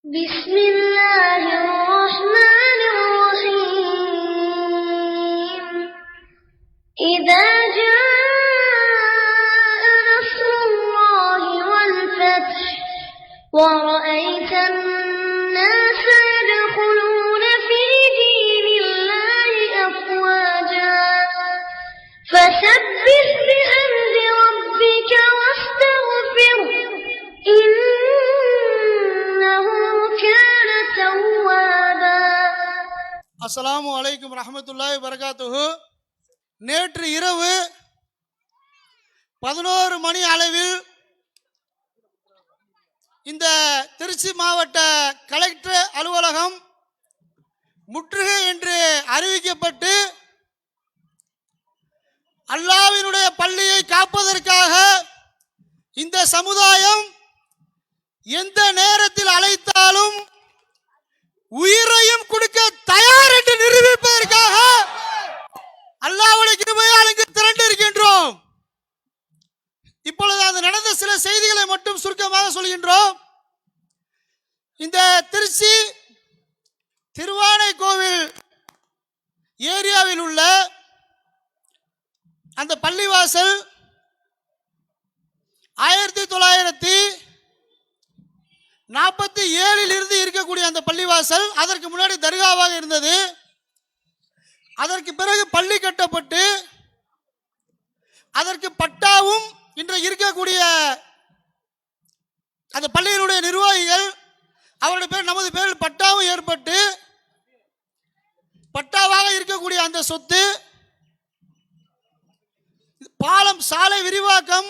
بسم الله الرحمن الرحيم إذا جاء نصر الله والفتح ورأيت الناس يدخلون في دين الله أفواجا فسبح بحمد ربك واستغفره إنه كان توابا. அஸ்ஸலாமு அலைக்கும் ரஹ்மத்துல்லாஹி வபரகாத்துஹு. நேற்று இரவு 11 மணி அளவில் இந்த திருச்சி மாவட்ட கலெக்டர் அலுவலகம் முற்றுகை என்று அறிவிக்கப்பட்டு அல்லாஹ்வினுடைய பள்ளியை காப்பதற்காக இந்த சமுதாயம் எந்த நேரத்தில் அழைத்தாலும் உயிரையும் கொடுக்க தயார் என்று நிரூபிப்பதற்காக அல்லாஹ்வுடைய கிருபையால் இங்கு திரண்டு இருக்கின்றோம். இப்பொழுது அது நடந்த சில செய்திகளை மட்டும் சுருக்கமாக சொல்கின்றோம். இந்த திருச்சி திருவானைக்கோவில் ஏரியாவில் உள்ள அந்த பள்ளிவாசல் 1947 இருந்து இருக்கக்கூடிய அந்த பள்ளிவாசல் அதற்கு முன்னாடி தர்காவாக இருந்தது. அதற்கு பிறகு பள்ளி கட்டப்பட்டு அதற்கு பட்டாவும் இன்றைக்கு இருக்கக்கூடிய அந்த பள்ளியினுடைய நிர்வாகிகள் அவருடைய பேர் நமது பேரில் பட்டாவும் ஏற்பட்டு பட்டாவாக இருக்கக்கூடிய அந்த சொத்து பாலம் சாலை விரிவாக்கம்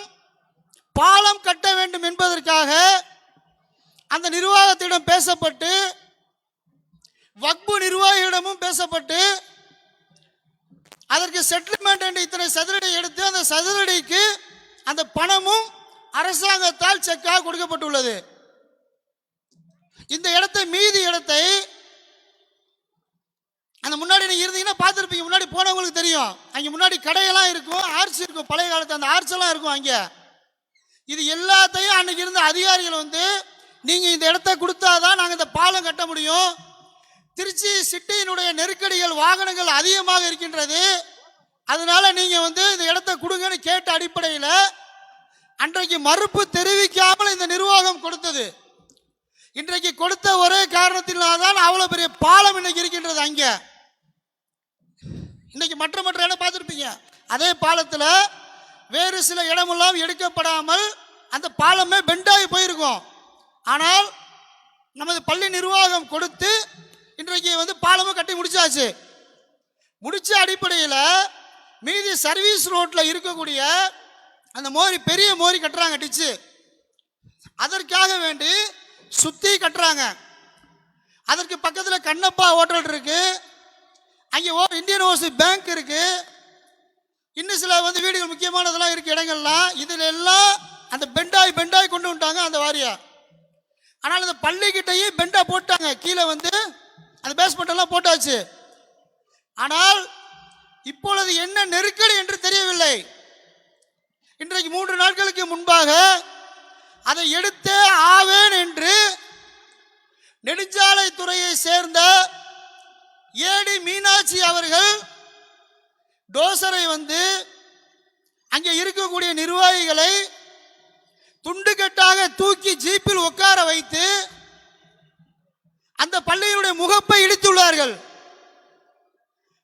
பாலம் கட்ட வேண்டும் என்பதற்காக அந்த நிர்வாகத்திடம் பேசப்பட்டு வக்பு நிர்வாகியிடமும் பேசப்பட்டு அதற்கு செட்டில்மெண்ட் என்று இத்தனை சதுரடி எடுத்து அந்த சதுரடிக்கு அந்த பணமும் அரசாங்கத்தால் செக்காக கொடுக்கப்பட்டுள்ளது. இந்த இடத்தை மீதி இடத்தை அந்த முன்னாடி நீங்க இருந்தீங்கன்னா பார்த்துருப்பீங்க. முன்னாடி போனவங்களுக்கு தெரியும். அங்கே முன்னாடி கடையெல்லாம் இருக்கும், ஆர்ச் இருக்கும், பழைய காலத்து அந்த ஆர்ச்செல்லாம் இருக்கும். அங்கே இது எல்லாத்தையும் அன்னைக்கு இருந்த அதிகாரிகள் வந்து நீங்க இந்த இடத்த கொடுத்தாதான் நாங்கள் இந்த பாலம் கட்ட முடியும். திருச்சி சிட்டியினுடைய நெருக்கடிகள் வாகனங்கள் அதிகமாக இருக்கின்றது, அதனால நீங்க வந்து இந்த இடத்த கொடுங்கன்னு கேட்ட அடிப்படையில் அன்றைக்கு மறுப்பு தெரிவிக்காமல் இந்த நிர்வாகம் கொடுத்தது. இன்றைக்கு கொடுத்த ஒரே காரணத்தினால்தான் அவ்வளவு பெரிய பாலம் இன்னைக்கு இருக்கின்றது. அங்க இன்னைக்கு மற்ற இடம் பார்த்துருப்பீங்க. அதே பாலத்தில் வேறு சில இடமெல்லாம் எடுக்கப்படாமல் அந்த பாலமே பெண்டாகி போயிருக்கும். ஆனால் நமது பள்ளி நிர்வாகம் கொடுத்து இன்றைக்கு வந்து பாலமும் கட்டி முடிச்சாச்சு. முடிச்ச அடிப்படையில் மீதி சர்வீஸ் ரோட்ல இருக்கக்கூடிய அந்த மோரி பெரிய மோரி கட்டுறாங்க டிச்சு. அதற்காக வேண்டி சுத்தி கட்டுறாங்க. அதற்கு பக்கத்தில் கண்ணப்பா ஹோட்டல் இருக்கு, அங்கே இந்தியன் ஓவர்சீஸ் பேங்க் இருக்கு, இன்னும் சில வந்து வீடுகள் முக்கியமானதெல்லாம் இருக்கு இடங்கள்லாம். இதுல எல்லாம் அந்த பெண்டாய் கொண்டு வந்துட்டாங்க அந்த வாரியா. ஆனால் அந்த பள்ளிக்கிட்டையும் பெண்டா போட்டாங்க, கீழே வந்து அந்த பேஸ்மெண்ட் எல்லாம் போட்டாச்சு. ஆனால் இப்பொழுது என்ன நெருக்கடி என்று தெரியவில்லை. இன்றைக்கு 3 நாட்களுக்கு முன்பாக அதை எடுத்தே ஆவேன் என்று நெடுஞ்சாலைத்துறையை சேர்ந்த ஏடி மீனாட்சி அவர்கள் டோசரை வந்து அங்கே இருக்கக்கூடிய நிர்வாகிகளை துண்டுகட்டாக தூக்கி ஜீப்பில் உட்கார வைத்து அந்த பள்ளியினுடைய முகப்பை இடித்துள்ளார்கள்.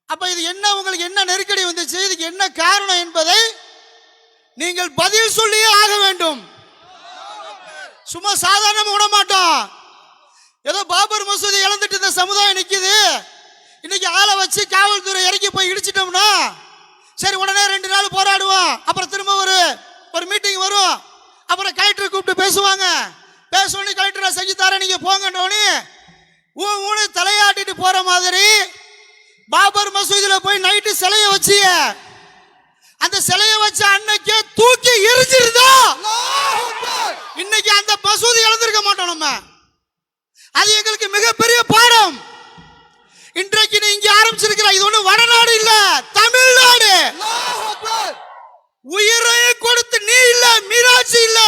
அப்ப இது என்ன, உங்களுக்கு என்ன நெருக்கடி வந்துச்சு, இதுக்கு என்ன காரணம் என்பதை நீங்கள் பதில் சொல்லியே ஆக வேண்டும். சும்மா சாதாரண விட மாட்டோம். ஏதோ பாபர் மசூதி இழந்துட்டு இந்த சமுதாயம் நிக்குது, இன்னைக்கு ஆளை வச்சு காவல்துறை இறக்கி போய் இடிச்சிட்டோம்னா சரி உடனே 2 நாள் போராடுவோம், அப்புறம் திரும்ப ஒரு மீட்டிங் வரும், அப்புறம் கலெக்டர் கூப்பிட்டு பேசுவாங்க, பேசணும் கலெக்டர் செஞ்சு தர நீங்க போங்கன்னு ஊனு தலையாட்டிட்டு போற மாதிரி பாபர் மசூதியில போய் நைட்டு சிலையை வச்சிய அந்த சிலையை வச்ச அன்னைக்கே தூக்கி எரிஞ்சிருந்தா இன்னைக்கு அந்த மசூதி இழந்திருக்க மாட்டோம். நம்ம அது எங்களுக்கு மிகப்பெரிய பாடம். இன்றைக்கு நீ இங்க ஆரம்பிச்சிருக்கிற இது ஒண்ணு வடநாடு இல்ல, தமிழ்நாடு. உயிரை கொடுத்து நீ இல்ல, மீனாட்சி இல்ல,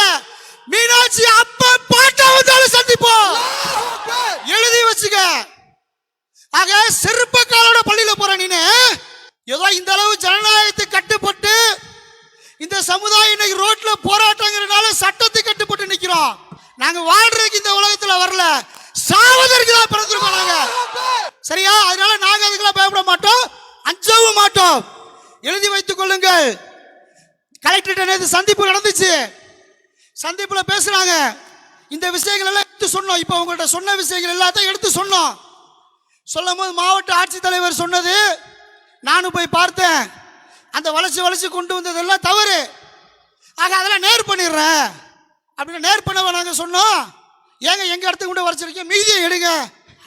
மீனாட்சி அப்ப பாட்டா வந்தாலும் சந்திப்போம். ஏதோ இந்த அளவு ஜனநாயகத்துக்கு கட்டுப்பட்டு இந்த சமுதாயம் இன்னைக்கு ரோட்ல போராட்டங்கிறனால சட்டத்துக்கு கட்டுப்பட்டு நிக்கிறோம். நாங்க வாழ்றதுக்கு இந்த உலகத்துல வரல, சாவதற்கு தான் பிறந்திருக்கோம் நாங்க. சரியா? அதனால நாங்க அதுக்கெல்லாம் பயப்பட மாட்டோம், அஞ்சவும் மாட்டோம். எழுதி வைத்துக் கொள்ளுங்கள். கலெக்டர் நேற்று சந்திப்பு நடந்துச்சு. சந்திப்புல பேசுறாங்க. இந்த விஷயங்கள் எல்லாம் எடுத்து சொன்னோம். இப்ப உங்கள்கிட்ட சொன்ன விஷயங்கள் எல்லாத்தையும் எடுத்து சொன்னோம். சொல்லும் போது மாவட்ட ஆட்சித்தலைவர் சொன்னது நானும் போய் பார்த்தேன். அந்த வளைச்சு கொண்டு வந்ததெல்லாம் தவறு. ஆக அதெல்லாம் நேர் பண்ணிடுறேன் அப்படின்னு நேர் பண்ணவ நாங்க சொன்னோம். ஏங்க எங்க இடத்துக்கு கொண்டு வரைச்சிருக்கீங்க, மீதியை எடுங்க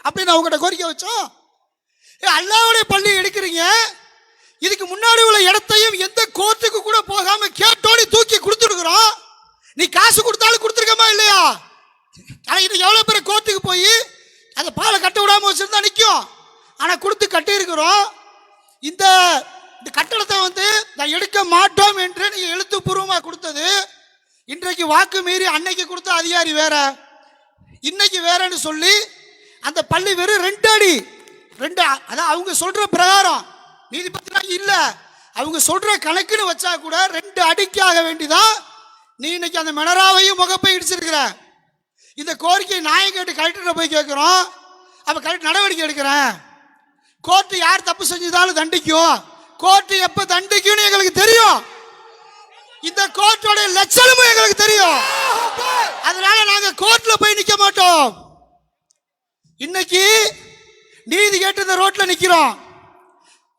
அப்படின்னு அவங்ககிட்ட கோரிக்கை வச்சோம். அல்லாவுடைய பள்ளி எடுக்கிறீங்க, இதுக்கு முன்னாடி உள்ள இடத்தையும் எந்த கோர்ட்டுக்கு கூட போகாம கேட்டோடி தூக்கி கொடுத்துருக்குறோம். நீ காசு கொடுத்தாலும் கொடுத்துருக்கமா இல்லையா? இன்னைக்கு எவ்வளவு பேர் கோர்ட்டுக்கு போய் அந்த பாலை கட்ட விடாம வச்சிருந்தா நிற்கும். ஆனா கொடுத்து கட்டி இருக்கிறோம். இந்த கட்டடத்தை வந்து நான் எடுக்க மாட்டோம் என்று நீங்க எழுத்துப்பூர்வமாக கொடுத்தது இன்றைக்கு வாக்கு மீறி அன்னைக்கு கொடுத்த அதிகாரி வேற, இன்னைக்கு வேறன்னு சொல்லி அந்த பள்ளி வெறும் 2 அடி 2, அதான் அவங்க சொல்ற பிரகாரம், நீதிபதி இல்ல அவங்க சொல்ற கணக்குன்னு வச்சா கூட 2 அடிக்காக வேண்டிதான் நீ இன்னைக்கு அந்த மினராவையும் முகப்பை இடிச்சிருக்கிற. இந்த கோரிக்கை நியாயம் கேட்டு கலெக்டர் போய் கேட்கிறோம். அப்ப கலெக்டர் நடவடிக்கை எடுக்கிறேன். கோர்ட்டு யார் தப்பு செஞ்சதாலும் தண்டிக்கும். கோர்ட்டு எப்ப தண்டிக்கும்னு எங்களுக்கு தெரியும். இந்த கோர்ட்டோட லட்சணமும் எங்களுக்கு தெரியும். அதனால நாங்க கோர்ட்ல போய் நிக்க மாட்டோம். இன்னைக்கு நீதி கேட்டு இந்த ரோட்ல நிக்கிறோம்.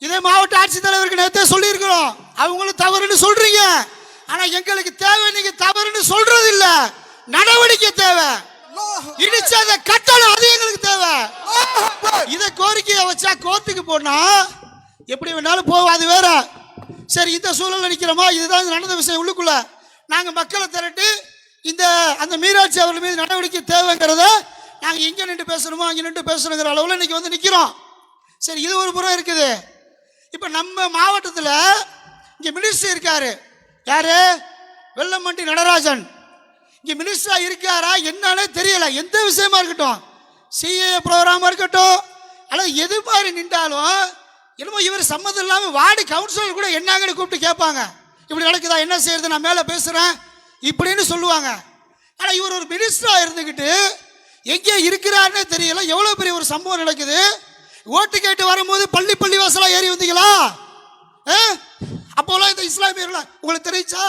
இதே மாவட்ட ஆட்சித்தலைவருக்கு நேரத்தை சொல்லி இருக்கிறோம். அவங்களும் தவறுன்னு சொல்றீங்க. ஆனா எங்களுக்கு தேவை நீங்க தவறுன்னு சொல்றது இல்ல, நடவடிக்கை தேவை. இடிச்ச அந்த கட்டணம் அது எங்களுக்கு தேவை. இத கோரிக்கையை வச்சா கோர்ட்டுக்கு போனா எப்படி வேணாலும் போவோம், அது வேற. சரி, இந்த சூழல்ல நிக்கிறோமா, இதுதான் நடந்த விஷயம். உள்ளுக்குள்ள நாங்க மக்களை திரட்டி இந்த அந்த மீனாட்சி அவர்கள் மீது நடவடிக்கை தேவைங்கிறத நாங்க இங்க நின்று பேசணுமோ அங்க நின்று பேசணுங்கிற அளவுல இன்னைக்கு வந்து நிக்கிறோம். சரி, இது ஒரு புறம் இருக்குது. இப்ப நம்ம மாவட்டத்தில் இங்க மினிஸ்டர் இருக்காரு, யாரு? வெல்லமண்டி நடராஜன். இங்க மினிஸ்டரா இருக்காரா என்னன்னு தெரியல. எந்த விஷயமா இருக்கட்டும், சிஏ ப்ரோக்ராமா இருக்கட்டும், அல்லது எது மாதிரி நின்றாலும் என்னமோ இவர் சம்மந்தம் இல்லாம வார்டு கவுன்சிலர் கூட என்னங்கன்னு கூப்பிட்டு கேட்பாங்க. இப்படி நடக்குதா, என்ன செய்யறது, நான் மேல பேசுறேன் இப்படின்னு சொல்லுவாங்க. ஆனா இவர் ஒரு மினிஸ்டரா இருந்துகிட்டு எங்கே இருக்கிறாருன்னு தெரியல. எவ்வளவு பெரிய ஒரு சம்பவம் நடக்குது. ஓட்டு கேட்டு வரும்போது பள்ளி வாசலா ஏறி வந்தீங்களா? அப்போலாம் இந்த இஸ்லாமியர்கள் உங்களுக்கு தெரிஞ்சா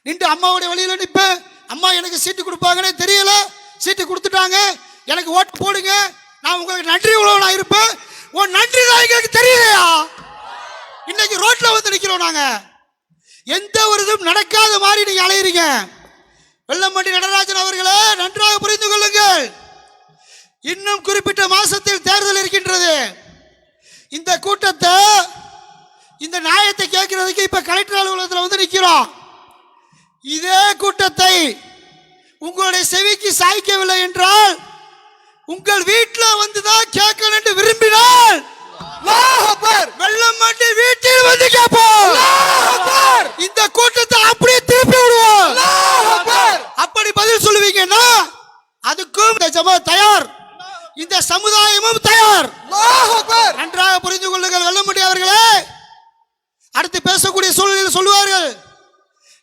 நின்று அம்மாவுடைய வழியில நிற்பேன், அம்மா எனக்கு சீட்டு கொடுப்பாங்கன்னே தெரியல, சீட்டு கொடுத்துட்டாங்க, எனக்கு ஓட்டு போடுங்க, நான் உங்களுக்கு நன்றி உள்ளவனா இருப்பேன். உன் நன்றி தான் எங்களுக்கு தெரியலையா? இன்னைக்கு ரோட்ல வந்து நிக்கிறோம் நாங்க. எந்த ஒரு இதுவும் நடக்காத மாதிரி நீங்க அலையிறீங்க. வெல்லமண்டி நடராஜன் அவர்களே, நன்றாக புரிந்து கொள்ளுங்கள். இன்னும் குறிப்பிட்ட மாசத்தில் தேர்தல் இருக்கின்றது. இந்த கூட்டத்தை, இந்த நியாயத்தை கேட்கிறதுக்கு இப்ப கலெக்டர் அலுவலகத்தில் வந்து நிக்கிறோம். இதே கூட்டத்தை உங்களுடைய செவிக்கு சாய்க்கவில்லை என்றால் உங்கள் வீட்டில் வந்துதான் கேட்கணும் என்று விரும்பினால் வெல்லமண்டி வீட்டில் வந்து கேட்போம். இந்த கூட்டத்தை அப்படியே திருப்பி விடுவோம். அப்படி பதில் சொல்லுவீங்கன்னா அதுக்கும் இந்த ஜமாத் தயார், இந்த சமுதாயமும் தயார். நன்றாக புரிந்து கொள்ளுங்கள் வெல்லமண்டி அவர்களே. அடுத்து பேசக்கூடிய சூழ்நிலையில் சொல்லுவார்கள்,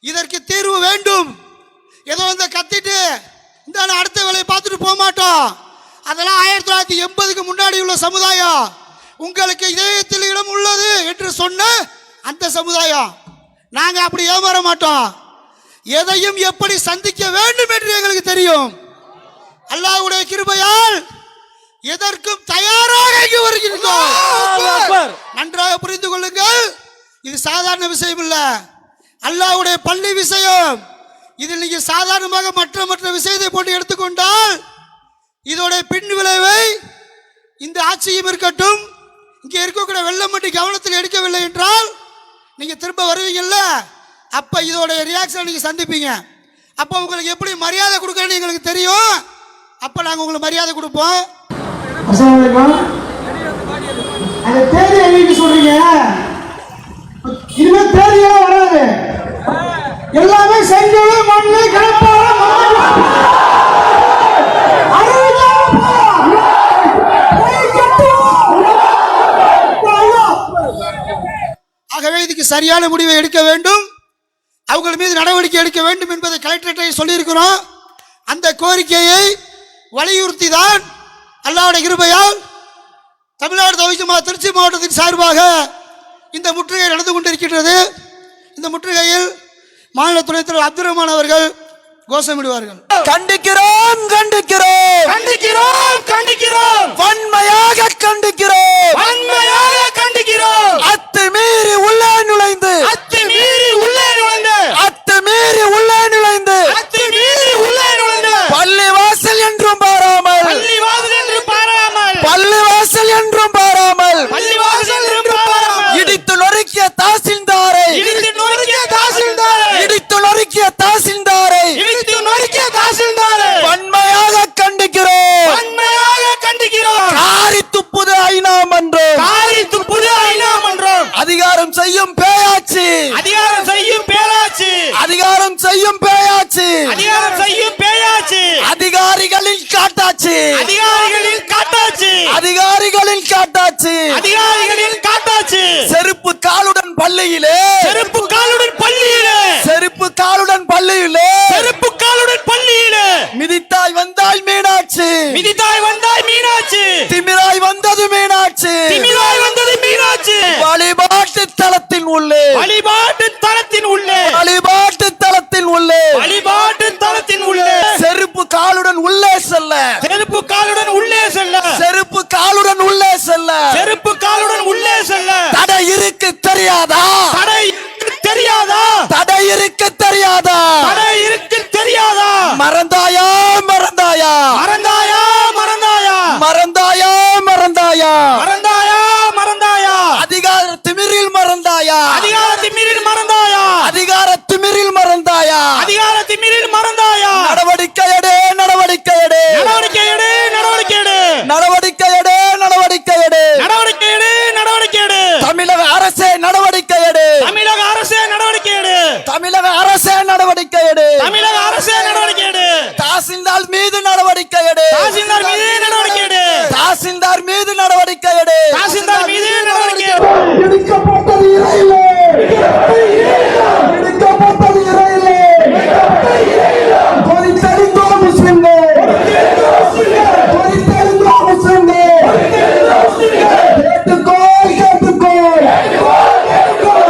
இதற்கு தீர்வு வேண்டும். ஏதோ இந்த கத்திட்டு இந்த அடுத்த வேலையை பார்த்துட்டு போக மாட்டோம். அதெல்லாம் 1980க்கு முன்னாடி உள்ள சமுதாயம், உங்களுக்கு இதயத்தில் இடம் உள்ளது என்று சொன்ன அந்த சமுதாயம். நாங்க அப்படி ஏமாற மாட்டோம். எதையும் எப்படி சந்திக்க வேண்டும் என்று எங்களுக்கு தெரியும். அல்லாஹ்வுடைய கிருபையால் எதற்கும் தயாராக இங்கு வருகின்றோம். நன்றாக புரிந்து கொள்ளுங்கள், இது சாதாரண விஷயம் இல்ல, அல்லாஹ்வுடைய பள்ளி விஷயம். இதில் நீங்க சாதாரணமாக மற்ற விஷயத்தை போட்டு எடுத்துக்கொண்டால் இதோட பின் விளைவை இந்த ஆட்சியும் இருக்கட்டும், இங்கே இருக்கக்கூடிய வெல்லமண்டி கவனத்தில் எடுக்கவில்லை என்றால் நீங்க திரும்ப வருவீங்கல்ல, அப்ப இதோட ரியாக்ஷன் நீங்க சந்திப்பீங்க. அப்ப உங்களுக்கு எப்படி மரியாதை கொடுக்கறன்னு எங்களுக்கு தெரியும். அப்ப நாங்க உங்களுக்கு மரியாதை கொடுப்போம். அந்த தேதி என்னைக்கு சொல்றீங்க? இனிமே தேதியெல்லாம் வராது, எல்லாமே செங்கல் மண்ணு கடப்பாறை சரியான முடிவை எடுக்க வேண்டும், அவர்கள் மீது நடவடிக்கை எடுக்க வேண்டும் என்பதை கலெக்டரேட்டை சொல்லியிருக்கிறோம். அந்த கோரிக்கையை வலியுறுத்தி தான் அல்லாஹ்வுடைய கிருபையால் தமிழ்நாடு தௌஹீத் ஜமாஅத் திருச்சி மாவட்டத்தின் சார்பாக இந்த முற்றுகை நடந்து கொண்டிருக்கின்றது. இந்த முற்றுகையில் மாநில துணைத் தலைவர் அப்துல் ரஹ்மான் அவர்கள் கோஷமிடுவார்கள். கண்டிக்கிறோம் கண்டிக்கிறோம் கண்டிக்கிறோம் கண்டிக்கிறோம் வன்மையாக கண்டிக்கிறோம் வன்மையாக கண்டிக்கிறோம். அத்துமீறி உள்ளே நுழைந்து அத்துமீறி உள்ளே நுழைந்து அத்துமீறி உள்ளே நுழைந்து அத்துமீறி உள்ளே நுழைந்து பள்ளிவாசல் என்றும் பாராமல் பள்ளிவாசல் என்றும் பாராமல் பள்ளிவாசல் என்றும் பாராமல் பள்ளிவாசல் என்றும் பாராமல் இடித்து நொறுக்கிய தாசில்தாரை இடித்து நொறுக்கிய தாசில்தாரை இடித்து நொறுக்கிய தாசில்தாரை இடித்து நொறுக்கிய தாசில்தாரை வன்மையாக கண்டிக்கிறோம் வன்மையாக கண்டிக்கிறோம். காரி துப்புது ஐநா மன்றம் காரி துப்புது ஐநா மன்றம் அதிகாரம் செய்யும் பேயாட்சி அதிகாரம் செய்யும் பேயாட்சி அதிகாரம் செய்யும் பேயாட்சி அதிகாரம் செய்யும் பேயாட்சி அதிகாரிகளின் காட்டாட்சி அதிகாரிகளின் காட்டாட்சி அதிகாரிகளின் காட்டாட்சி அதிகாரிகளின் காட்டாட்சி. செருப்பு காலுடன் பள்ளியிலே செருப்பு காலுடன் பள்ளியிலே செருப்பு காலுடன் பள்ளியிலே செருப்பு காலுடன் பள்ளியிலே மிதித்தாய் வந்தாய் மீனாட்சி மிதித்தாய் வந்தாய் மீனாட்சி திமிராய் வந்தது மீனாட்சி திமிராய் வந்தது மீனாட்சி. வழிபாட்டு தளத்தின் உள்ளே வழிபாட்டு தளத்தின் உள்ளே வழிபாட்டு தளத்தின் உள்ளே வழிபாட்டு தளத்தின் உள்ளே செருப்பு காலுடன் உள்ளே செல்ல செருப்பு காலுடன் உள்ளே செல்ல செருப்பு காலுடன் உள்ளே செல்ல செருப்பு காலுடன் உள்ளே செல்ல தடை இருக்கு தெரியாதா தடை இருக்கு தெரியாதா தடை இருக்கு தெரியாதா தடை இருக்கு தெரியாதா. மறந்தாயா மறந்தாயா மறந்தாயா மறந்தாயா மறந்தாயா மறந்தாயா மறந்தாயா மறந்தாயா அதிகார திமிரில் மறந்தாயா அதிகார திமிரில் மறந்தாயா அதிகார திமிரில் மறந்தாயா அதிகார திமிரில் மறந்தாயா. நடவடிக்கை எடு நடவடிக்கை எடு நடவடிக்கை எடு நடவடிக்கை எடு நடவடிக்கை எடு நடவடிக்கை எடு நடவடிக்கை எடு நடவடிக்கை எடு. தமிழக அரசே நடவடிக்கை எடு தமிழக அரசே நடவடிக்கை எடு தமிழக அரசே நடவடிக்கை எடு தமிழக அரசே நடவடிக்கை எடு. தாசில்தார் மீது நடவடிக்கை எடு தாசில்தார் மீது நடவடிக்கை எடு தாசில்தார் மீது நடவடிக்கை எடு தாசில்தார் மீது நடவடிக்கை எடு. இடிக்கப்பட்டது இறையிலே இடிக்கப்பட்டது இறையிலே கொதித்தெழுந்தோம் முஸ்லிம்கள் கொதித்தெழுந்தோம் முஸ்லிம்கள் கேட்டுக்கோ கேட்டுக்கோ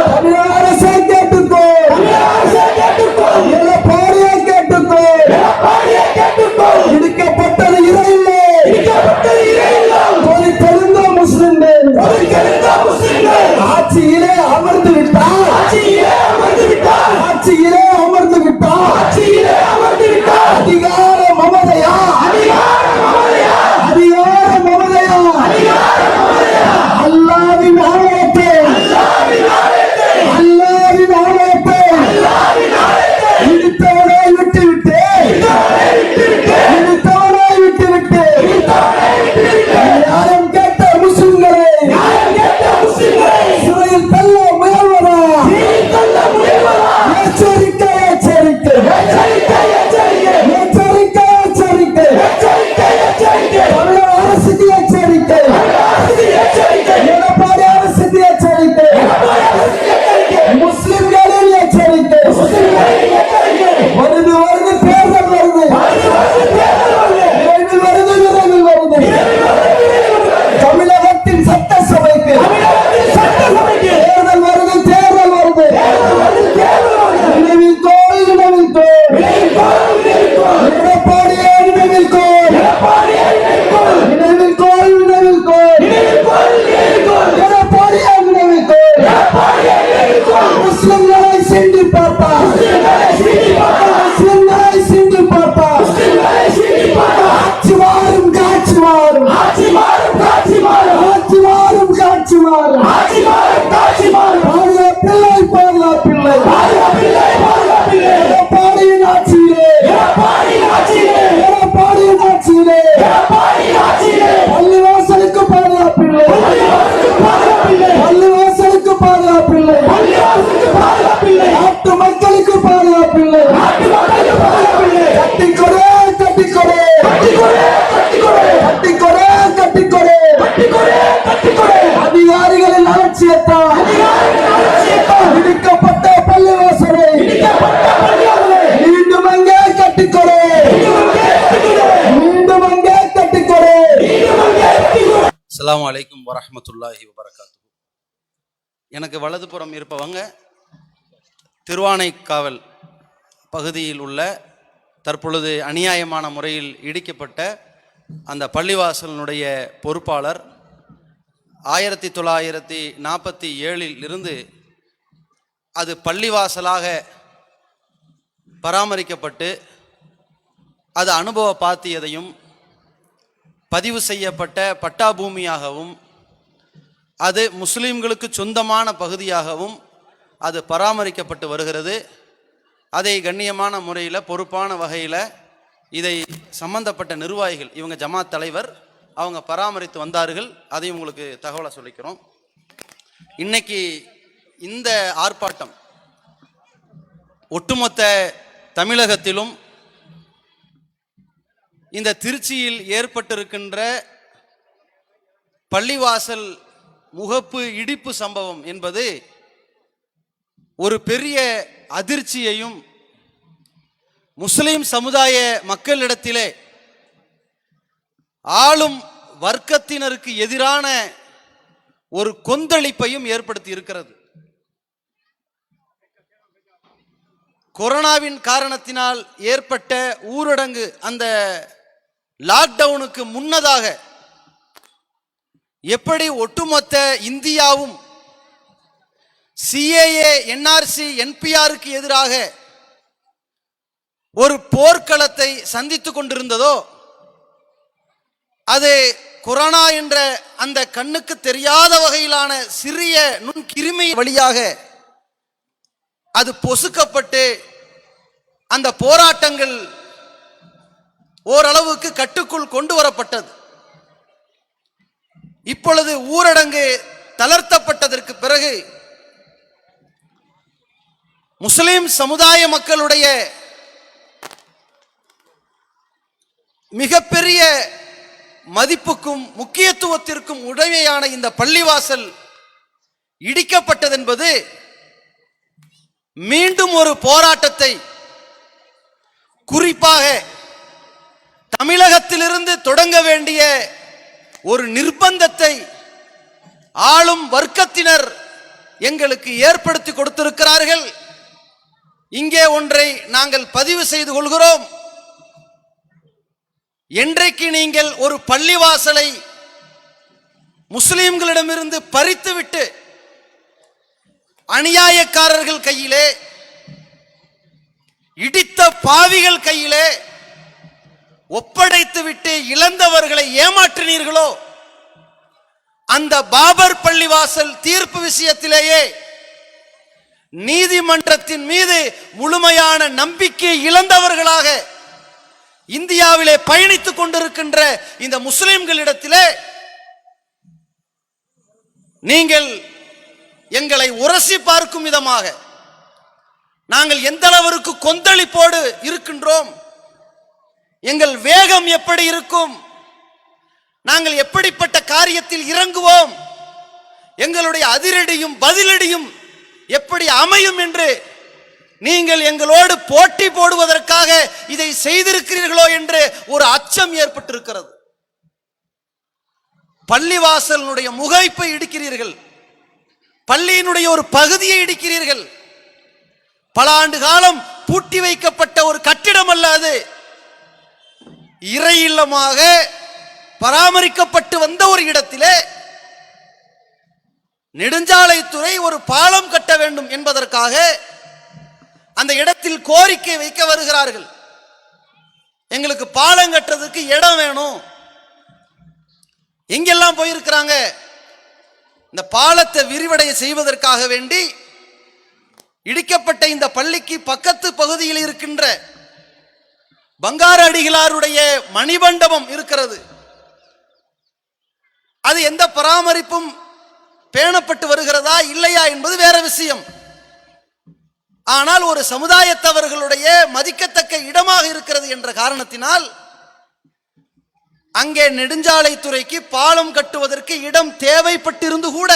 தமிழக அரசை கேட்டுக்கோ எடப்பாடியை கேட்டுக்கோ இடிக்கப்பட்டது இறையிலே கொதித்தெழுந்தோம் முஸ்லிம்கள் மீண்டும் அங்கே கட்டிக்கொடு, மீண்டும் அங்கே கட்டிக்கொடு. அஸ்ஸலாமு அலைக்கும் வரஹ்மத்துல்லாஹி வபரகாத்துஹு. எனக்கு வலதுபுறம் இருப்பவங்க திருவானைக்காவல் பகுதியில் உள்ள தற்பொழுது அநியாயமான முறையில் இடிக்கப்பட்ட அந்த பள்ளிவாசலினுடைய பொறுப்பாளர். 1947 இருந்து அது பள்ளிவாசலாக பராமரிக்கப்பட்டு அது அனுபவ பாத்தியதையும் பதிவு செய்யப்பட்ட பட்டா பூமியாகவும் அது முஸ்லீம்களுக்கு சொந்தமான பகுதியாகவும் அது பராமரிக்கப்பட்டு வருகிறது. அதை கண்ணியமான முறையில் பொறுப்பான வகையில் இதை சம்பந்தப்பட்ட நிர்வாகிகள், இவங்க ஜமாத் தலைவர், அவங்க பராமரித்து வந்தார்கள். அதையும் உங்களுக்கு தகவலை சொல்லிக்கிறோம். இன்னைக்கு இந்த ஆர்ப்பாட்டம் ஒட்டுமொத்த தமிழகத்திலும் இந்த திருச்சியில் ஏற்பட்டிருக்கின்ற பள்ளிவாசல் முகப்பு இடிப்பு சம்பவம் என்பது ஒரு பெரிய அதிர்ச்சியையும் முஸ்லிம் சமுதாய மக்களிடத்திலே ஆளும் வர்க்கத்தினருக்கு எதிரான ஒரு கொந்தளிப்பையும் ஏற்படுத்தி இருக்கிறது. கொரோனாவின் காரணத்தினால் ஏற்பட்ட ஊரடங்கு, அந்த லாக்டவுனுக்கு முன்னதாக எப்படி ஒட்டுமொத்த இந்தியாவும் சிஏஏ, என்ஆர்சி, என்பிஆருக்கு எதிராக ஒரு போர்க்களத்தை சந்தித்துக் கொண்டிருந்ததோ, அது கொரோனா என்ற அந்த கண்ணுக்கு தெரியாத வகையிலான சிறிய நுண்கிருமி வழியாக அது பொசுக்கப்பட்டு அந்த போராட்டங்கள் ஓரளவுக்கு கட்டுக்குள் கொண்டு வரப்பட்டது. இப்பொழுது ஊரடங்கு தளர்த்தப்பட்டதற்கு பிறகு முஸ்லிம் சமுதாய மக்களுடைய மிகப்பெரிய மதிப்புக்கும் முக்கியத்துவத்திற்கும் உடைமையான இந்த பள்ளிவாசல் இடிக்கப்பட்டது என்பது மீண்டும் ஒரு போராட்டத்தை, குறிப்பாக தமிழகத்திலிருந்து தொடங்க வேண்டிய ஒரு நிர்பந்தத்தை ஆளும் வர்க்கத்தினர் எங்களுக்கு ஏற்படுத்தி கொடுத்திருக்கிறார்கள். இங்கே ஒன்றை நாங்கள் பதிவு செய்து கொள்கிறோம். என்றைக்கு நீங்கள் ஒரு பள்ளிவாசலை முஸ்லிம்களிடமிருந்து பறித்துவிட்டு அநியாயக்காரர்கள் கையிலே, இடித்த பாவிகள் கையிலே ஒப்படைத்துவிட்டு இழந்தவர்களை ஏமாற்றினீர்களோ, அந்த பாபர் பள்ளிவாசல் தீர்ப்பு விஷயத்திலேயே நீதிமன்றத்தின் மீது முழுமையான நம்பிக்கை இழந்தவர்களாக இந்தியாவிலே பயணித்துக் கொண்டிருக்கின்ற இந்த முஸ்லிம்களிடத்திலே நீங்கள் எங்களை உரசி பார்க்கும் விதமாக நாங்கள் எந்த அளவிற்கு கொந்தளிப்போடு இருக்கின்றோம், எங்கள் வேகம் எப்படி இருக்கும், நாங்கள் எப்படிப்பட்ட காரியத்தில் இறங்குவோம், எங்களுடைய அதிரடியும் பதிலடியும் எப்படி அமையும் என்று நீங்கள் எங்களோடு போட்டி போடுவதற்காக இதை செய்திருக்கிறீர்களோ என்று ஒரு அச்சம் ஏற்பட்டிருக்கிறது. பள்ளிவாசலுடைய முகைப்பை இடிக்கிறீர்கள், பள்ளியினுடைய ஒரு பகுதியை இடிக்கிறீர்கள். பல ஆண்டு காலம் பூட்டி வைக்கப்பட்ட ஒரு கட்டிடம் அல்ல அது, இறை இல்லமாக பராமரிக்கப்பட்டு வந்த ஒரு இடத்திலே நெடுஞ்சாலைத்துறை ஒரு பாலம் கட்ட வேண்டும் என்பதற்காக அந்த இடத்தில் கோரிக்கை வைக்க வருகிறார்கள். எங்களுக்கு பாலம் கட்டுறதுக்கு இடம் வேணும். எங்கெல்லாம் போயிருக்கிறாங்க? இந்த பாலத்தை விரிவடைய செய்வதற்காக வேண்டி இடிக்கப்பட்ட இந்த பள்ளிக்கு பக்கத்து பகுதியில் இருக்கின்ற பங்கார அடிகளாருடைய மணிமண்டபம் இருக்கிறது. அது எந்த பராமரிப்பும் பேணப்பட்டு வருகிறதா இல்லையா என்பது வேற விஷயம். ஆனால் ஒரு சமுதாயத்தவர்களுடைய மதிக்கத்தக்க இடமாக இருக்கிறது என்ற காரணத்தினால் அங்கே நெடுஞ்சாலைத்துறைக்கு பாலம் கட்டுவதற்கு இடம் தேவைப்பட்டிருந்து கூட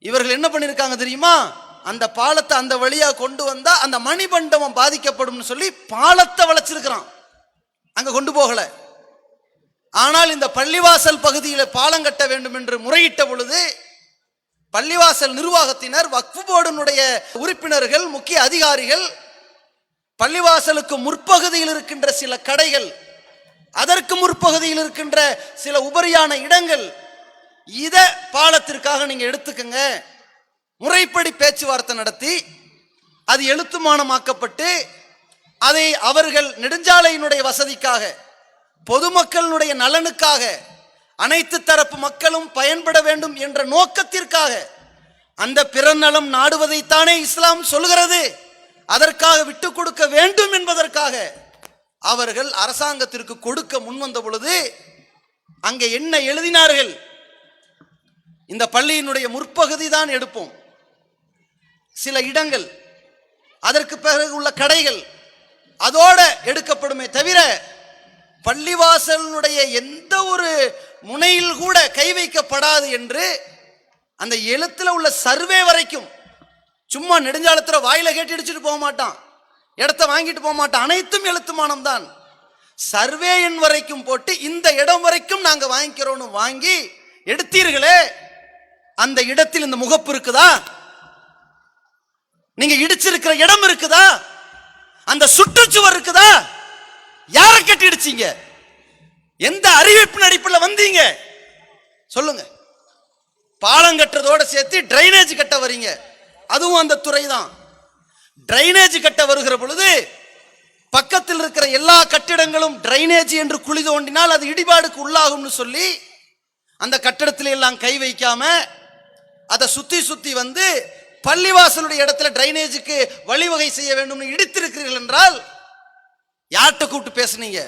இவர்கள் என்ன பண்ணிருக்காங்க தெரியுமா? அந்த பாலத்தை அந்த வழியா கொண்டு வந்தா அந்த மணிமண்டபம் பாதிக்கப்படும் சொல்லி பாலத்தை வளைச்சிருக்கிறான், அங்க கொண்டு போகல. ஆனால் இந்த பள்ளிவாசல் பகுதியில் பாலம் கட்ட வேண்டும் என்று முறையிட்ட பொழுது பள்ளிவாசல் நிர்வாகத்தினர், வக்ஃபு போர்டினுடைய உறுப்பினர்கள், முக்கிய அதிகாரிகள், பள்ளிவாசலுக்கு முற்பகுதியில் இருக்கின்ற சில கடைகள், அதற்கு முற்பகுதியில் இருக்கின்ற சில உபரியான இடங்கள், இத பாலத்திற்காக நீங்க எடுத்துக்கங்க, முறைப்படி பேச்சுவார்த்தை நடத்தி அது எழுத்துமானமாக்கப்பட்டு அதை அவர்கள் நெடுஞ்சாலையினுடைய வசதிக்காக, பொதுமக்களுடைய நலனுக்காக, அனைத்து தரப்பு மக்களும் பயன்பட வேண்டும் என்ற நோக்கத்திற்காக, அந்த பிறநலம் நாடுவதைத்தானே இஸ்லாம் சொல்கிறது, அதற்காக விட்டு கொடுக்க வேண்டும் என்பதற்காக அவர்கள் அரசாங்கத்திற்கு கொடுக்க முன்வந்த பொழுது அங்கே என்ன எழுதினார்கள்? இந்த பள்ளியினுடைய முற்பகுதி தான் எடுப்போம், சில இடங்கள், அதற்கு பிறகு உள்ள கடைகள் அதோட எடுக்கப்படுமே தவிர பள்ளிவாசலுடைய எந்த ஒரு முனையில் கூட கை வைக்கப்படாது என்று அந்த எழுத்துல உள்ள சர்வே வரைக்கும், சும்மா நெடுஞ்சாலத்துல வாயில கேட்டு அடிச்சுட்டு போக மாட்டான், இடத்த வாங்கிட்டு போக மாட்டான், அனைத்தும் எழுத்துமானம் தான். சர்வே எண் வரைக்கும் போட்டு இந்த இடம் வரைக்கும் நாங்க வாங்கிக்கிறோம்னு வாங்கி எடுத்தீர்களே, அந்த இடத்தில் இந்த முகப்பு இருக்குதா? நீங்க இடிச்சிருக்கிற இடம் இருக்குதா? அந்த சுற்றுச்சுவர் இருக்குதா? யாரை கட்டி இடிச்சீங்க? எந்த அறிவிப்பின் அடிப்படையில் வந்தீங்க சொல்லுங்க. பாலம் கட்டுறதோட சேர்த்து டிரைனேஜ் கட்ட வரீங்க, அதுவும் அந்த துறை தான். டிரைனேஜ் கட்ட வருகிற பொழுது பக்கத்தில் இருக்கிற எல்லா கட்டிடங்களும் டிரைனேஜ் என்று குழி தோண்டினால் அது இடிபாடுக்கு உள்ளாகும்னு சொல்லி அந்த கட்டிடத்தில எல்லாம் கை வைக்காம அதை சுத்தி சுத்தி வந்து பள்ளிவாசலுடைய இடத்துல டிரைனேஜுக்கு வழிவகை செய்ய வேண்டும் இடித்திருக்கிறீர்கள் என்றால் யார்கிட்ட கூப்பிட்டு பேசுனீங்க?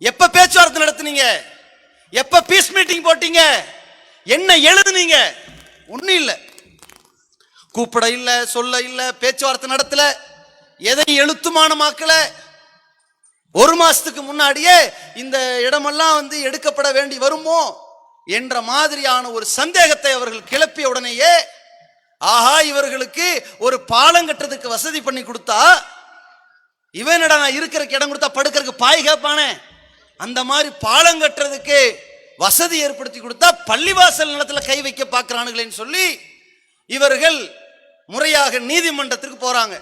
எப்ப பேச்சுவார்த்தை நடத்துனீங்க? எப்ப பீஸ் மீட்டிங் போட்டீங்க? என்ன எழுதுனீங்க? ஒன்னும் இல்லை, கூப்பிட இல்ல, சொல்ல இல்ல, பேச்சுவார்த்தை நடத்தல, எதை எழுத்துமானமாக்கல. ஒரு மாசத்துக்கு முன்னாடியே இந்த இடமெல்லாம் வந்து எடுக்கப்பட வேண்டி வருமோ என்ற மாதிரியான ஒரு சந்தேகத்தை அவர்கள் கிளப்பிய உடனேயே, ஆஹா இவர்களுக்கு ஒரு பாலம் கட்டுறதுக்கு வசதி பண்ணி கொடுத்தா, இவனடா நான் இருக்கிற இடம் கொடுத்தா படுக்கிறதுக்கு பாய் கேட்பானே, அந்த மாதிரி பாலம் கட்டுறதுக்கு வசதி ஏற்படுத்தி கொடுத்தா பள்ளிவாசல் நிலத்துல கை வைக்க பார்க்கிறானுங்களேன்னு சொல்லி இவர்கள் முறையாக நீதிமன்றத்திற்கு போறாங்க.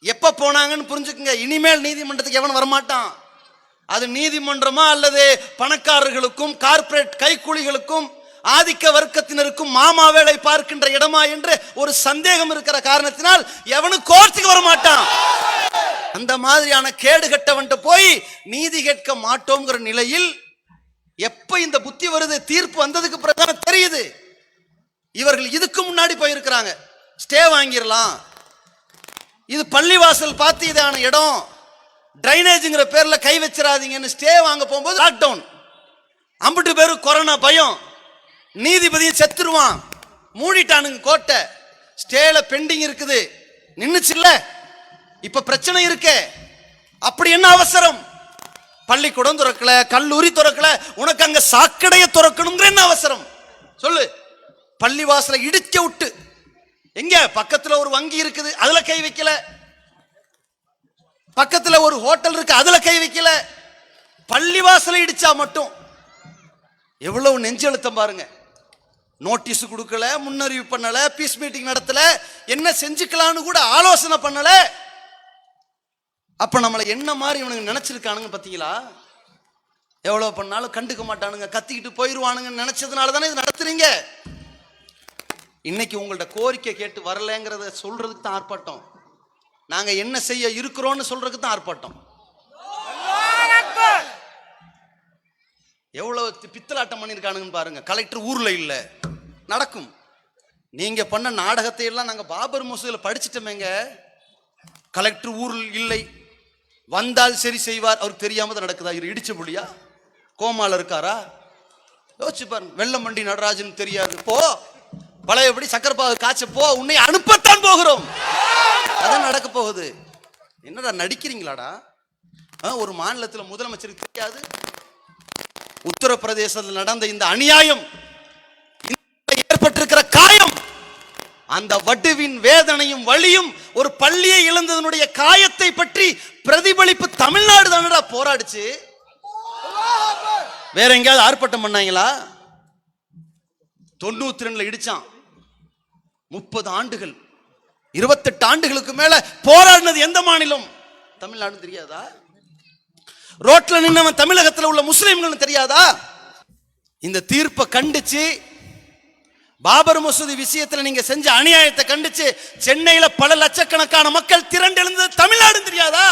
எப்ப போனாங்கன்னு புரிஞ்சுக்குங்க. இனிமேல் நீதிமன்றத்துக்கு எவன் வரமாட்டான். அது நீதிமன்றமா அல்லது பணக்காரர்களுக்கும் கார்ப்பரேட் கைக்கூலிகளுக்கும் ஆதிக்க வர்க்கத்தினருக்கும் மாமா வேலை பார்க்கின்ற இடமா என்று ஒரு சந்தேகம் இருக்கிற காரணத்தினால் எவனும் கோர்ட்டுக்கு வரமாட்டான். அந்த மாதிரியான கேடு கட்டவன்ட்டு போய் நீதி கேட்க மாட்டோங்கிற நிலையில் எப்ப இந்த புத்தி வருது? தீர்ப்பு வந்ததுக்கு பிறகு தெரியுது. இவர்கள் இதுக்கு முன்னாடி போயிருக்கிறாங்க, ஸ்டே வாங்கிடலாம், இது பள்ளிவாசல் பார்த்து இதான இடம், டிரைனேஜ்ங்கிற பேர்ல கை வச்சிடாதீங்கன்னு ஸ்டே வாங்க போகும்போது லாக்டவுன், அம்பிட்டு பேரு கொரோனா பயம், நீதிபதியை செத்துருவான், மூடிட்டானுங்க கோட்டை, ஸ்டேல பெண்டிங் இருக்குது, நின்னுச்சுல்ல, இப்ப பிரச்சனை இருக்கே, அப்படி என்ன அவசரம்? பள்ளிக்கூடம் திறக்கல, கல்லூரி திறக்கல, உனக்கு அங்க சாக்கடைய திறக்கணுங்கிற என்ன அவசரம் சொல்லு? பள்ளிவாசலை இடிக்க விட்டு, எங்க பக்கத்துல ஒரு வங்கி இருக்குது அதுல கை வைக்கல, பக்கத்துல ஒரு ஹோட்டல் இருக்கு அதுல கை வைக்கல, பள்ளிவாசலை இடிச்சா மட்டும் எவ்வளவு நெஞ்செழுத்தம் பாருங்க. நோட்டீஸ் கொடுக்கல, முன்னறிவு பண்ணல, பீஸ் மீட்டிங் நடத்தல, என்ன செஞ்சுக்கலான்னு கூட ஆலோசனை பண்ணல. அப்ப நம்மளை என்ன மாதிரி இவனுங்க நினைச்சிருக்கானுங்க பாத்தீங்களா? எவ்வளவு பண்ணாலும் கண்டுக்க மாட்டானுங்க, கத்திக்கிட்டு போயிருவானுங்க நினைச்சதுனால தானே இது நடத்துறீங்க. இன்னைக்கு உங்கள்ட்ட கோரிக்கை கேட்டு வரலங்கிறத சொல்றதுக்கு தான் ஆர்ப்பாட்டம், நாங்க என்ன செய்ய இருக்கிறோம்னு சொல்றதுக்கு தான் ஆர்ப்பாட்டம். எவ்வளவு பித்தலாட்டம் பண்ணிருக்கானுங்கன்னு பாருங்க. கலெக்டர் ஊர்ல இல்ல, நடக்கும். நீங்க பண்ண நாடகத்தை எல்லாம் நாங்க பாபர் மசூதியில படிச்சுட்டோமேங்க. கலெக்டர் ஊரில் இல்லை, வந்தால் சரி செய்வார், அவருக்கு தெரியாம தான் நடக்குதா? இவர் இடிச்ச முடியா? கோமால இருக்காரா? யோசிச்சு பாருங்க. வெள்ளமண்டி நடராஜன் தெரியாது, போ பழையபடி சக்கரப்பாகு காய்ச்ச போ, உன்னை அனுப்பத்தான் போகிறோம், அதான் நடக்க போகுது. என்னடா நடிக்கிறீங்களாடா? ஒரு மாநிலத்தில் முதலமைச்சருக்கு தெரியாது? உத்தரப்பிரதேசத்தில் நடந்த இந்த அநியாயம், ஏற்பட்டிருக்கிற காயம் அந்த வடுவின் வேதனையும் வலியும் ஒரு பள்ளியை இழந்ததனுடைய காயத்தை பற்றி பிரதிபலிப்பு தமிழ்நாடு தானடா போராடுச்சு. வேற எங்கேயாவது ஆர்ப்பாட்டம் பண்ணாங்களா? 92 இடிச்சான். 30 ஆண்டுகள் 28 ஆண்டுகளுக்கு மேல போராடினது எந்த மாநிலம்? தமிழ்நாடு தெரியாதா? ரோட்ல நின்னவன் தமிழகத்தில் உள்ள முஸ்லிம்கள் தெரியாதா? இந்த தீர்ப்பை கண்டிச்சு, பாபர் மசூதி விஷயத்துல நீங்க செஞ்ச அநியாயத்தை கண்டிச்சு சென்னையில பல லட்சக்கணக்கான மக்கள் திரண்டு எழுந்தது தமிழ்நாடு தெரியாதா?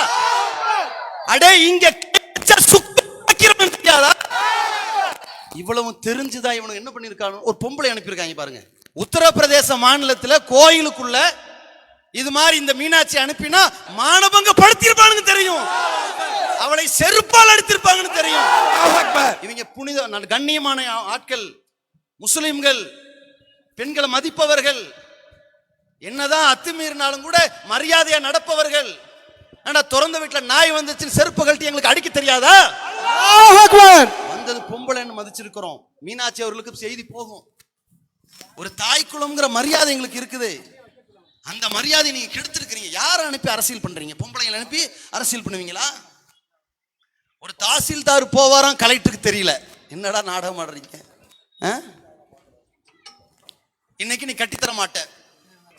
அடே இங்க தெரியாதா? இவ்வளவு தெரிஞ்சுதான் இவனுக்கு என்ன பண்ணிருக்கானு ஒரு பொம்பளை அனுப்பியிருக்காங்க பாருங்க. உத்தரப்பிரதேச மாநிலத்துல கோயிலுக்குள்ள இது மாதிரி இந்த மீனாட்சி அனுப்பினா மானபங்க படுத்திருப்பானுங்க தெரியும். அவளை செருப்பால் அடித்திருப்பாங்கன்னு தெரியும். இவங்க புனித கண்ணியமான ஆட்கள், முஸ்லிம்கள், பெண்களை மதிப்பவர்கள், என்னதான் அத்துமீறினாலும் கூட மரியாதையா நடப்பவர்கள். ஆனா திறந்த வீட்டுல நாய் வந்துச்சு செருப்பு கழட்டி எங்களுக்கு அடிக்க தெரியாதா? வந்தது பொம்பளைன்னு மதிச்சிருக்கிறோம். மீனாட்சி அவர்களுக்கு செய்தி போகும். ஒரு தாய் குலம்ங்கிற மரியாதை எங்களுக்கு இருக்குது. அந்த மரியாதை நீங்க கெடுத்திருக்கிறீங்க. யாரை அனுப்பி அரசியல் பண்றீங்க? பொம்பளைங்களை அனுப்பி அரசியல் பண்ணுவீங்களா? ஒரு தாசில்தார் போவாராம், கலெக்டருக்கு தெரியல. என்னடா நாடகம் ஆடுறீங்க? இன்னைக்கு நீ கட்டித்தர மாட்ட.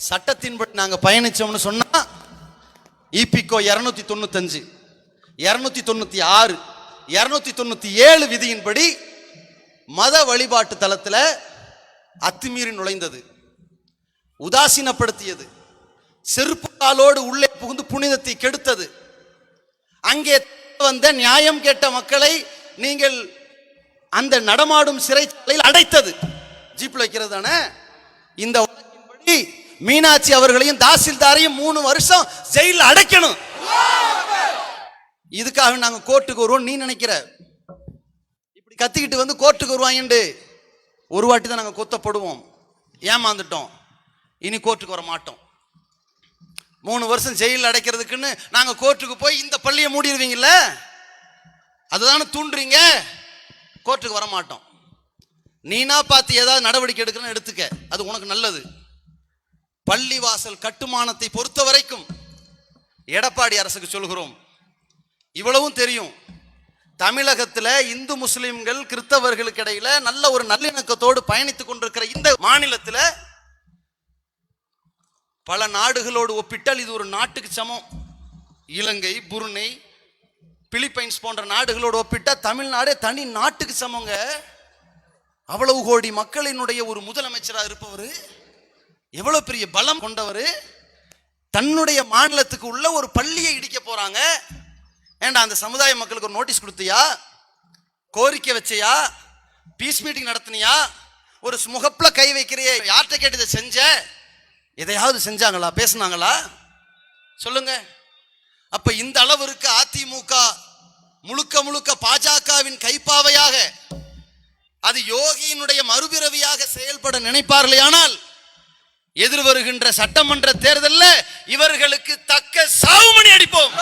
சட்டத்தின்படி நாங்க பயணிச்சோம்னு சொன்னா இபிகோ 295, 296, 297 விதியின்படி மத வழிபாட்டு தலத்துல அத்துமீறி நுழைந்தது, உதாசீனப்படுத்தியது, செருப்பு காலோடு உள்ளே புகுந்து புனிதத்தை கெடுத்தது. அங்கே வந்த நியாயம் கேட்ட மக்களை நீங்கள் அந்த நடமாடும் சிறைச்சாலையில் அடைத்தது. ஜீப்ல வைக்கிறது தானே. இந்த வழக்கின்படி மீனாட்சி அவர்களையும் தாசில்தாரையும் 3 வருஷம் ஜெயில அடைக்கணும். இதுக்காக நாங்க கோர்ட்டுக்கு வருவோம் நீ நினைக்கிற? இப்படி கத்திக்கிட்டு வந்து கோர்ட்டுக்கு வருவாங்க. ஒரு வாட்டி தான் நாங்க கொத்தப்படுவோம். ஏமாந்துட்டோம், இனி கோர்ட்டுக்கு வர மாட்டோம். 3 வருஷம் ஜெயிலில் அடைக்கிறதுக்குன்னு நாங்க கோர்ட்டுக்கு போய் இந்த பள்ளியை மூடிடுவீங்கல்ல, அதுதானே தூண்டுறீங்க. கோர்ட்டுக்கு வர மாட்டோம். நீனா பார்த்து ஏதாவது நடவடிக்கை எடுக்கணும்னு எடுத்துக்க, அது உனக்கு நல்லது. பள்ளிவாசல் கட்டுமானத்தை பொறுத்த வரைக்கும் எடப்பாடி அரசுக்கு சொல்கிறோம், இவ்வளவும் தெரியும். தமிழகத்தில் இந்து முஸ்லிம்கள் கிறிஸ்தவர்களுக்கு இடையில நல்ல ஒரு நல்லிணக்கத்தோடு பயணித்துக் கொண்டிருக்கிற இந்த மாநிலத்தில் பல நாடுகளோடு ஒப்பிட்டால் இது ஒரு நாட்டுக்கு சமம். இலங்கை, புருணை, பிலிப்பைன்ஸ் போன்ற நாடுகளோடு ஒப்பிட்டா தமிழ்நாடே தனி நாட்டுக்கு சமங்க. அவ்வளவு கோடி மக்களினுடைய ஒரு முதலமைச்சராக இருப்பவர், எவ்வளவு பெரிய பலம் கொண்டவர், தன்னுடைய மாநிலத்துக்கு உள்ள ஒரு பள்ளியை இடிக்க போறாங்க. ஏண்டா அந்த சமுதாய மக்களுக்கு ஒரு நோட்டீஸ் கொடுத்தியா? கோரிக்கை வச்சியா? Piece meeting நடத்தினியா? ஒரு முகப்புல கை வைக்கிறிய, யார்கிட்ட கேட்டு இதை செஞ்ச? எதையாவது செஞ்சாங்களா? பேசினாங்களா? சொல்லுங்க. அப்ப இந்த அளவிற்கு அதிமுக முழுக்க முழுக்க பாஜகவின் கைப்பாவையாக, அது யோகியினுடைய மறுபிறவியாக செயல்பட நினைப்பார்களே, ஆனால் எதிர் வருகின்ற சட்டமன்ற தேர்தலில் இவர்களுக்கு தக்க சாவுமணி அடிப்போம்.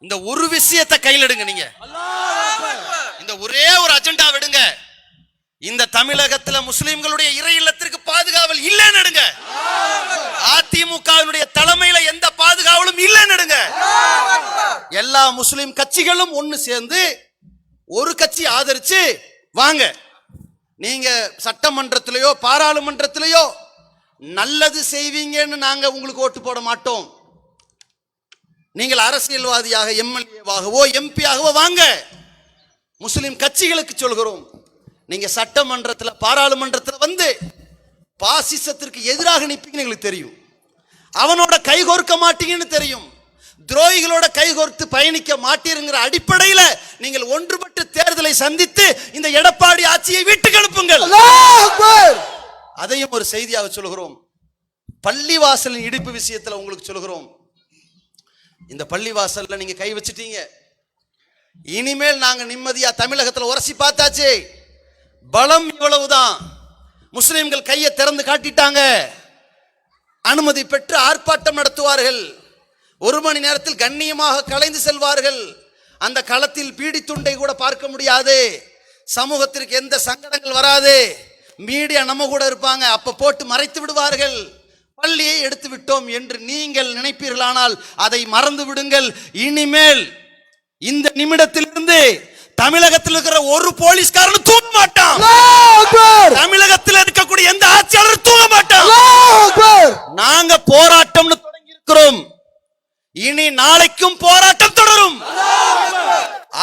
இந்த ஒரு விஷயத்தை கையில் எடுங்க. நீங்க இந்த ஒரே ஒரு அஜெண்டா விடுங்க. இந்த தமிழகத்தில் முஸ்லிம்களுடைய இறை இல்லத்திற்கு பாதுகாவல் இல்லைன்னு எடுங்க. அதிமுகவினுடைய தலைமையில எந்த பாதுகாவலும் இல்லைன்னு எடுங்க. எல்லா முஸ்லிம் கட்சிகளும் ஒன்னு சேர்ந்து ஒரு கட்சி ஆதரிச்சு வாங்க. நீங்க சட்டமன்றத்திலேயோ பாராளுமன்றத்திலேயோ நல்லது செய்வீங்கன்னு நாங்க உங்களுக்கு ஓட்டு போட மாட்டோம். நீங்கள் அரசியல்வாதியாக எம்எல்ஏவாகவோ எம்பியாகவோ வாங்க. முஸ்லிம் கட்சிகளுக்கு சொல்கிறோம், நீங்க சட்டமன்றத்தில் பாராளுமன்றத்தில் வந்து பாசிசத்திற்கு எதிராக நிற்பீங்கன்னு எங்களுக்கு தெரியும். அவனோட கைகோர்க்க மாட்டீங்கன்னு தெரியும். துரோகிகளோட கைகோர்த்து பயணிக்க மாட்டீருங்கிற அடிப்படையில் நீங்கள் ஒன்றுபட்டு தேர்தலை சந்தித்து இந்த எடப்பாடி ஆட்சியை வீட்டுக்கு அனுப்புங்கள். அதையும் ஒரு செய்தியாக சொல்கிறோம். பள்ளிவாசலின் இடிப்பு விஷயத்தில் உங்களுக்கு சொல்கிறோம், இந்த பள்ளிவாசல்ல நீங்க கை வச்சிட்டீங்க. இனிமேல் நாங்க நிம்மதியா தமிழகத்தில் உரசி பார்த்தாச்சு. பலம் இவ்வளவுதான். முஸ்லிம்கள் கையை திறந்து காட்டிட்டாங்க. அனுமதி பெற்று ஆர்ப்பாட்டம் நடத்துவார்கள். 1 மணி நேரத்தில் கண்ணியமாக கலைந்து செல்வார்கள். அந்த களத்தில் பீடி துண்டை கூட பார்க்க முடியாது. சமூகத்திற்கு எந்த சங்கடங்கள் வராது. மீடியா நம்ம கூட இருப்பாங்க, அப்ப போட்டு மறைத்து விடுவார்கள். பள்ளியை எடுத்து விட்டோம் என்று நீங்கள் நினைப்பீர்களானால் அதை மறந்து விடுங்கள். இனிமேல் இந்த நிமிடத்திலிருந்து தமிழகத்தில் இருக்கிற ஒரு போலீஸ்காரன் தூங்க மாட்டான். தமிழகத்தில் இருக்கக்கூடிய எந்த ஆட்சியாளரும் தூங்க மாட்டான். நாங்க போராட்டம்னு தொடங்கி இருக்கிறோம். இனி நாளைக்கும் போராட்டம் தொடரும்.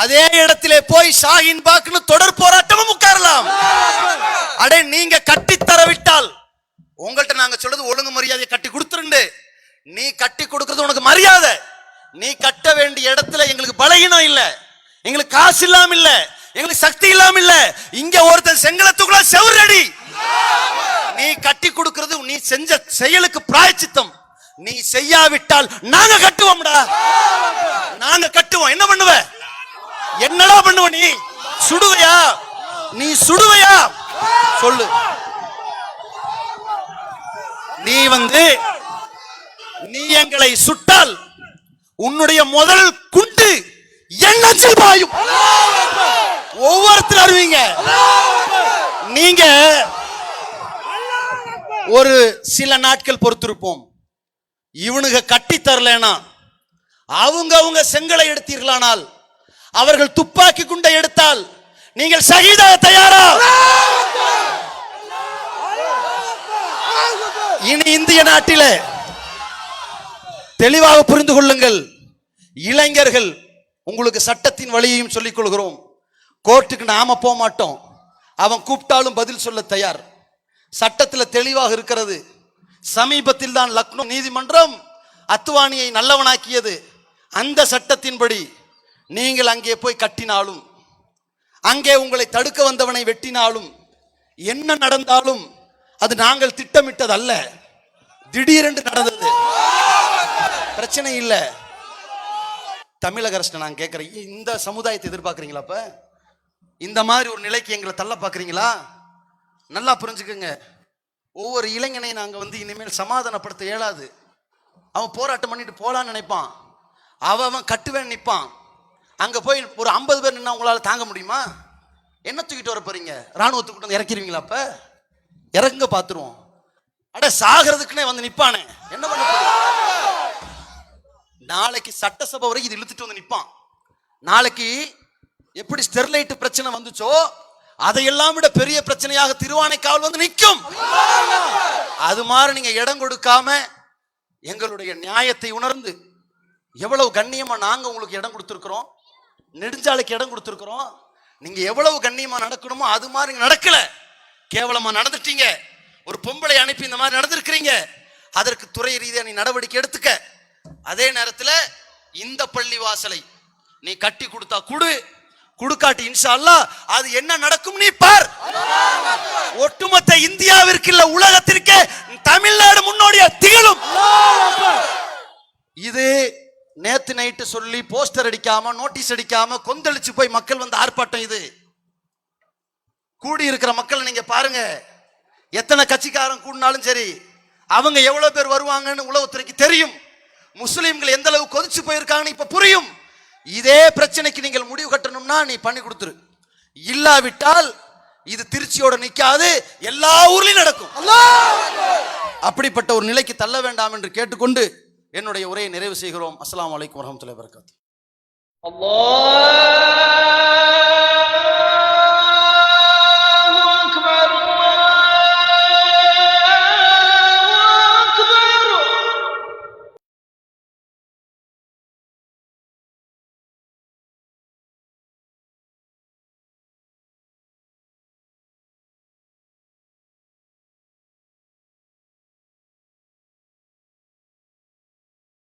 அதே இடத்திலே போய் ஷாஹின் பாக்னு தொடர் போராட்டமும் உட்காரலாம். அடே நீங்க கட்டி தரவிட்டால் உங்கள்ட்ட நாங்க சொல்றது ஒழுங்கு மரியாதையை கட்டி கொடுத்துருண்டு. நீ கட்டி கொடுக்கிறது உனக்கு மரியாதை. நீ கட்ட வேண்டிய இடத்துல எங்களுக்கு பலகீனம் இல்ல, எங்களுக்கு காசு இல்லாம இல்ல, எங்களுக்கு சக்தி இல்லாம இல்ல. இங்க ஒருத்தன் செங்கலத்துக்குள்ள செவரடி. நீ கட்டி கொடுக்கிறது நீ செஞ்ச செயலுக்கு பிராயச்சித்தம். நீ செய்யாவிட்டால் நாங்க கட்டுவோம்டா. நாங்க கட்டுவோம். என்ன பண்ணுவ? என்னடா பண்ணுவ? நீ சுடுவையா? நீ சுடுவையா? சொல்லு. நீ எங்களை சுட்டால் உன்னுடைய முதல் குண்டு எண்ணத்தில் பாயும். ஒவ்வொருத்தரும் அறிவீங்க. நீங்க ஒரு சில நாட்கள் பொறுத்திருப்போம். இவனுங்க கட்டி தரலனா அவங்க செங்கலை எடுத்தீர்களானால், அவர்கள் துப்பாக்கி குண்டை எடுத்தால் நீங்கள் ஷஹீதாக தயாரா? இனி இந்திய நாட்டிலே தெளிவாக புரிந்து கொள்ளுங்கள். இளைஞர்கள், உங்களுக்கு சட்டத்தின் வழியையும் சொல்லிக் கொள்கிறோம். கோர்ட்டுக்கு நாம போக மாட்டோம். அவன் கூப்பிட்டாலும் பதில் சொல்ல தயார். சட்டத்தில் தெளிவாக இருக்கிறது. சமீபத்தில் தான் லக்னோ நீதிமன்றம் அத்வானியை நல்லவனாக்கியது. அந்த சட்டத்தின்படி நீங்கள் அங்கே போய் கட்டினாலும், அங்கே உங்களை தடுக்க வந்தவனை வெட்டினாலும், என்ன நடந்தாலும் அது நாங்கள் திட்டமிட்டது அல்ல, திடீரென்று நடந்தது. பிரச்சனை இல்லை. தமிழக அரசு நான் கேட்கிறேன், இந்த சமுதாயத்தை எதிர்பார்க்குறீங்களா? அப்ப இந்த மாதிரி ஒரு நிலைக்கு எங்களை தள்ள பார்க்குறீங்களா? நல்லா புரிஞ்சுக்குங்க. ஒவ்வொரு இளைஞனையும் நாங்கள் இனிமேல் சமாதானப்படுத்த இயலாது. அவன் போராட்டம் பண்ணிட்டு போலான்னு நினைப்பான். அவன் கட்டுவேன் நிற்பான். அங்கே போய் ஒரு 50 பேர் நின்னா உங்களால் தாங்க முடியுமா? என்ன தூக்கிட்டு வர போறீங்க? ராணுவத்துக்கு வந்து இறக்கிடுவீங்களா? அப்ப இறங்க பார்த்துருவோம். அட சாகிறதுக்குன்னே வந்து நிற்பானே, என்ன பண்ண போறீங்க? நாளைக்கு சட்டசபை வரைக்கும் இது இழுத்துட்டு வந்து நிற்பான். நாளைக்கு எப்படி ஸ்டெர்லைட் பிரச்சனை வந்துச்சோ அதையெல்லாம் விட பெரிய பிரச்சனையாக திருவானைக்காவல் வந்து நிற்கும். அது மாதிரி நீங்க இடம் கொடுக்காம எங்களுடைய நியாயத்தை உணர்ந்து, எவ்வளவு கண்ணியமா நாங்க உங்களுக்கு இடம் கொடுத்திருக்கிறோம், நெடுஞ்சாலைக்கு இடம் கொடுத்திருக்கிறோம். நீங்க எவ்வளவு கண்ணியமா நடக்கணுமோ அது மாதிரி நடக்கல, கேவலமா நடந்துட்டீங்க. ஒரு பொம்பளை அனுப்பி இந்த மாதிரி நடந்திருக்கிறீங்க. அதற்கு துறை ரீதியா நீ நடவடிக்கை எடுத்துக்க. அதே நேரத்தில் இந்த பள்ளி வாசலை நீ கட்டி கொடுத்தா குடு, குடுக்காட்டி இன்ஷா அல்லாஹ் அது என்ன நடக்கும் நீ பார். ஒட்டுமொத்த இந்தியாவிற்கு இல்ல உலகத்திற்கே தமிழ்நாடு முன்னோடியா திகழும். இது நேத்து நைட்டு சொல்லி போஸ்டர் அடிக்காம நோட்டீஸ் அடிக்காம கொந்தளிச்சு போய் மக்கள் வந்து ஆர்ப்பாட்டம். இது கூடி இருக்கிற மக்கள் நீங்க பாருங்க. எத்தனை கட்சிக்காரன் கூடினாலும் சரி, அவங்க எவ்வளவு பேர் வருவாங்கன்னு உளவுத்துறைக்கு தெரியும். முஸ்லிம்கள் எந்த அளவு கொதிச்சு போயிருக்காங்கன்னு இப்ப புரியும். இதே பிரச்சனைக்கு நீங்கள் முடிவு கட்டணும்னா நீ பண்ணி கொடுத்துரு. இல்லாவிட்டால் இது திருச்சியோட நிக்காது, எல்லா ஊர்லயும் நடக்கும். அப்படிப்பட்ட ஒரு நிலைக்கு தள்ள வேண்டாம் என்று கேட்டுக்கொண்டு என்னுடைய உரையை நிறைவு செய்கிறோம். அஸ்ஸலாமு அலைக்கும் வரஹ்மத்துல்லாஹி வபரகாத்துஹு.